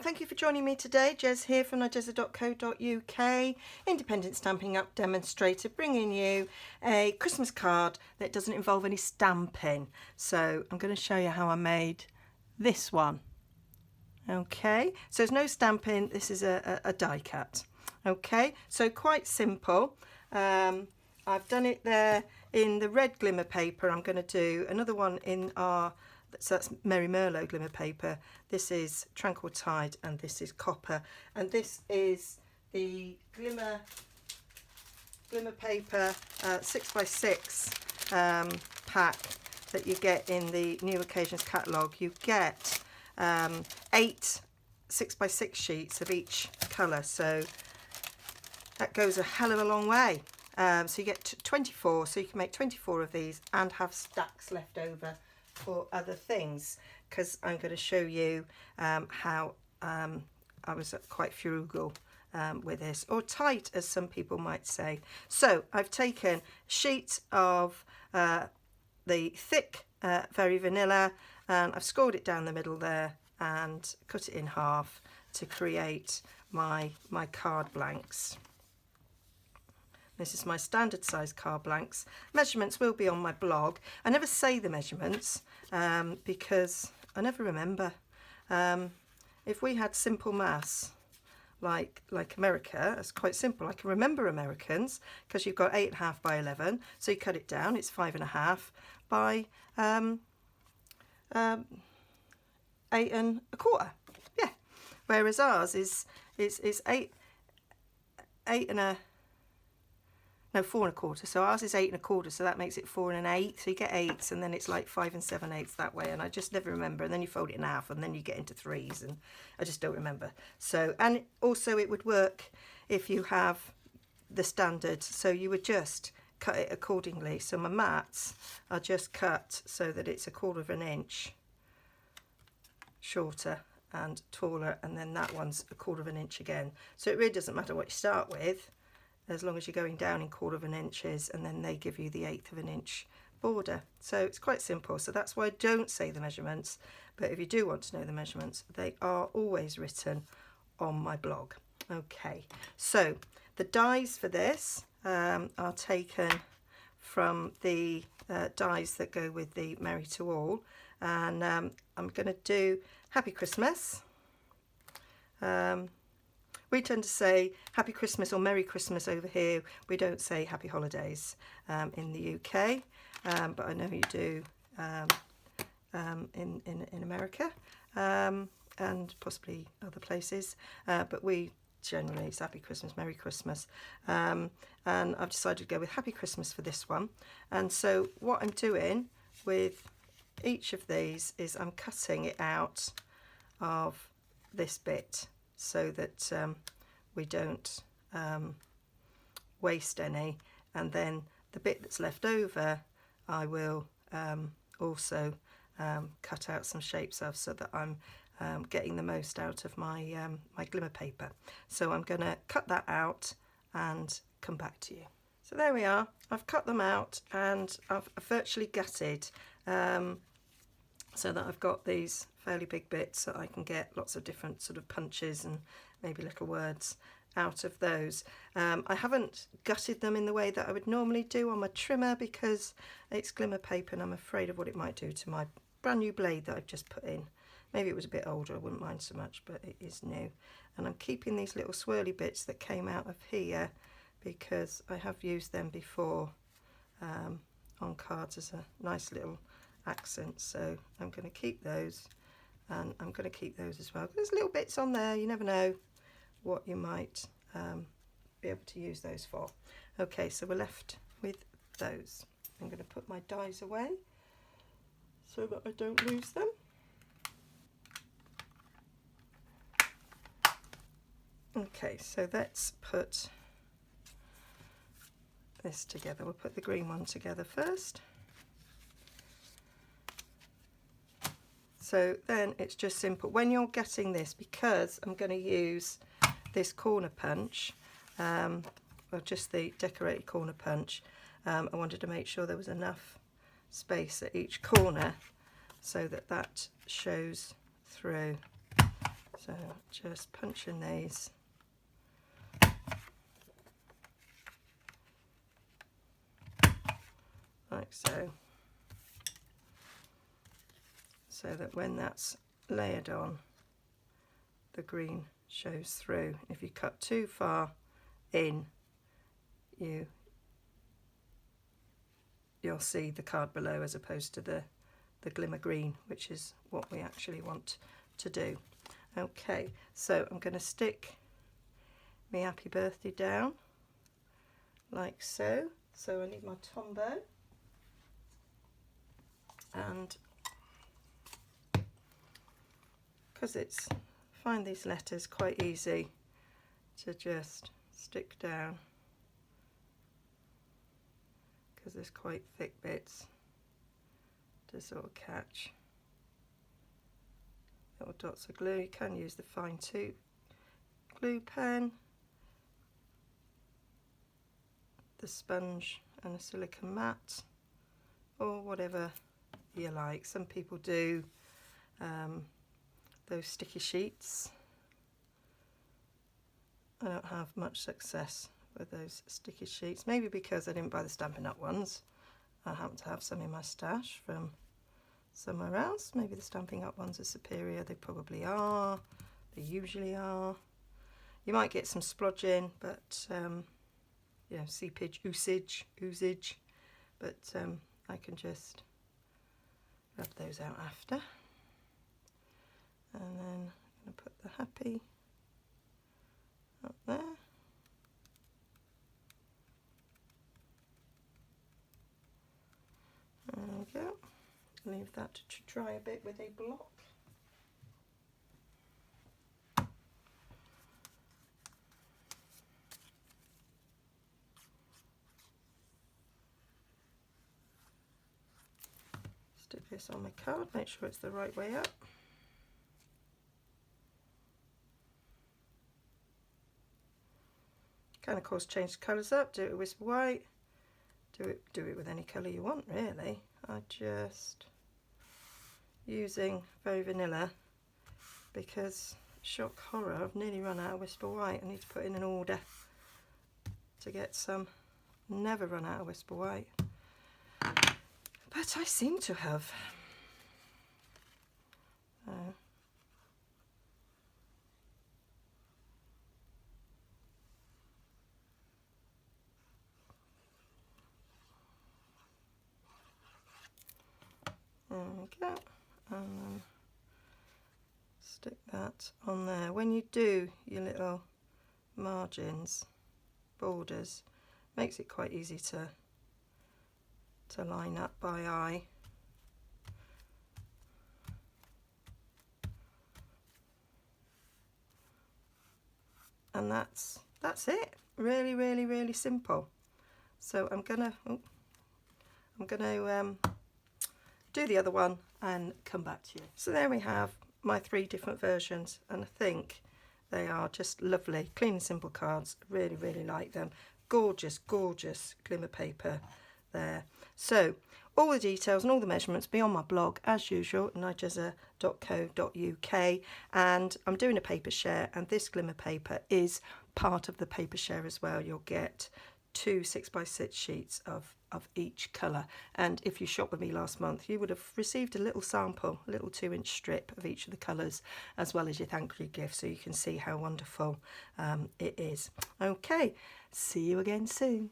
thank you for joining me today. Jez here from Nigezza.co.uk, independent stamping up demonstrator, bringing you a Christmas card that doesn't involve any stamping. So I'm going to show you how I made this one. Okay, so there's no stamping, this is a die cut. Okay, so quite simple. I've done it there in the red glimmer paper. I'm going to do another one in our, so that's Merry Merlot glimmer paper. This is Tranquil Tide and this is copper. And this is the glimmer paper 6x6 pack that you get in the New Occasions catalogue. You get 8 6x6 sheets of each colour, so that goes a hell of a long way. So you get 24, so you can make 24 of these and have stacks left over for other things, because I'm going to show you how I was quite frugal with this, or tight as some people might say. So I've taken a sheet of the thick Very Vanilla, and I've scored it down the middle there and cut it in half to create my card blanks. This is my standard size card blanks. Measurements will be on my blog. I never say the measurements because I never remember. If we had simple maths like America, it's quite simple. I can remember Americans because you've got 8.5 by 11, so you cut it down. It's 5.5 by 8.25. Yeah. Whereas ours is 4.25, so ours is 8.25, so that makes it 4 1/8, so you get 8s, and then it's like 5 7/8 that way, and I just never remember. And then you fold it in half, and then you get into 3s, and I just don't remember. So, and also it would work if you have the standard, so you would just cut it accordingly. So my mats are just cut so that it's 1/4 inch shorter and taller, and then that one's 1/4 inch again. So it really doesn't matter what you start with, as long as you're going down in 1/4 inches, and then they give you the 1/8 inch border. So it's quite simple. So that's why I don't say the measurements, but if you do want to know the measurements, they are always written on my blog. Okay, so the dies for this are taken from the dies that go with the Merry to All, and I'm going to do Happy Christmas. We tend to say Happy Christmas or Merry Christmas over here. We don't say Happy Holidays in the UK, but I know you do in America and possibly other places. But we generally, it's Happy Christmas, Merry Christmas. And I've decided to go with Happy Christmas for this one. And so what I'm doing with each of these is I'm cutting it out of this bit, so that we don't waste any, and then the bit that's left over I will also cut out some shapes of, so that I'm getting the most out of my my glimmer paper. So I'm going to cut that out and come back to you. So there we are, I've cut them out and I've virtually gutted, so that I've got these fairly big bits that I can get lots of different sort of punches and maybe little words out of those. I haven't gutted them in the way that I would normally do on my trimmer, because it's glimmer paper and I'm afraid of what it might do to my brand new blade that I've just put in. Maybe it was a bit older, I wouldn't mind so much, but it is new. And I'm keeping these little swirly bits that came out of here because I have used them before on cards as a nice little accent, so I'm going to keep those, and I'm going to keep those as well. There's little bits on there, you never know what you might be able to use those for. Okay, so we're left with those. I'm going to put my dies away so that I don't lose them. Okay, so let's put this together. We'll put the green one together first. So then it's just simple. When you're getting this, because I'm going to use this corner punch, or just the decorated corner punch, I wanted to make sure there was enough space at each corner so that that shows through. So just punching these. Like so. So that when that's layered on, the green shows through. If you cut too far in, you'll see the card below as opposed to the glimmer green, which is what we actually want to do. Okay, so I'm going to stick my happy birthday down like so. So I need my Tombow, and because it's, I find these letters quite easy to just stick down because there's quite thick bits to sort of catch. Little dots of glue. You can use the fine tip glue pen, the sponge and a silicone mat, or whatever you like. Some people do those sticky sheets. I don't have much success with those sticky sheets, maybe because I didn't buy the Stampin' Up ones. I happen to have some in my stash from somewhere else. Maybe the Stampin' Up ones are superior. They probably are. They usually are. You might get some splodging, but you know, seepage, oozage, but I can just rub those out after. And then I'm going to put the happy up there. There we go. Leave that to dry a bit with a block. Stick this on my card, make sure it's the right way up. Can of course change the colours up, do it with Whisper White, do it with any colour you want really. I just using very vanilla because shock horror, I've nearly run out of Whisper White. I need to put in an order to get some. Never run out of Whisper White, but I seem to have. There we go, and then stick that on there. When you do your little margins, borders, makes it quite easy to line up by eye. And that's it. Really, really, really simple. So I'm gonna do the other one and come back to you. So there we have my 3 different versions, and I think they are just lovely, clean and simple cards. Really, really like them. Gorgeous, gorgeous glimmer paper there. So all the details and all the measurements be on my blog as usual, nigezza.co.uk, and I'm doing a paper share, and this glimmer paper is part of the paper share as well. You'll get 2 6x6 sheets of each colour, and if you shopped with me last month you would have received a little sample, a little 2-inch strip of each of the colours, as well as your thank you gift, so you can see how wonderful it is. Okay, see you again soon.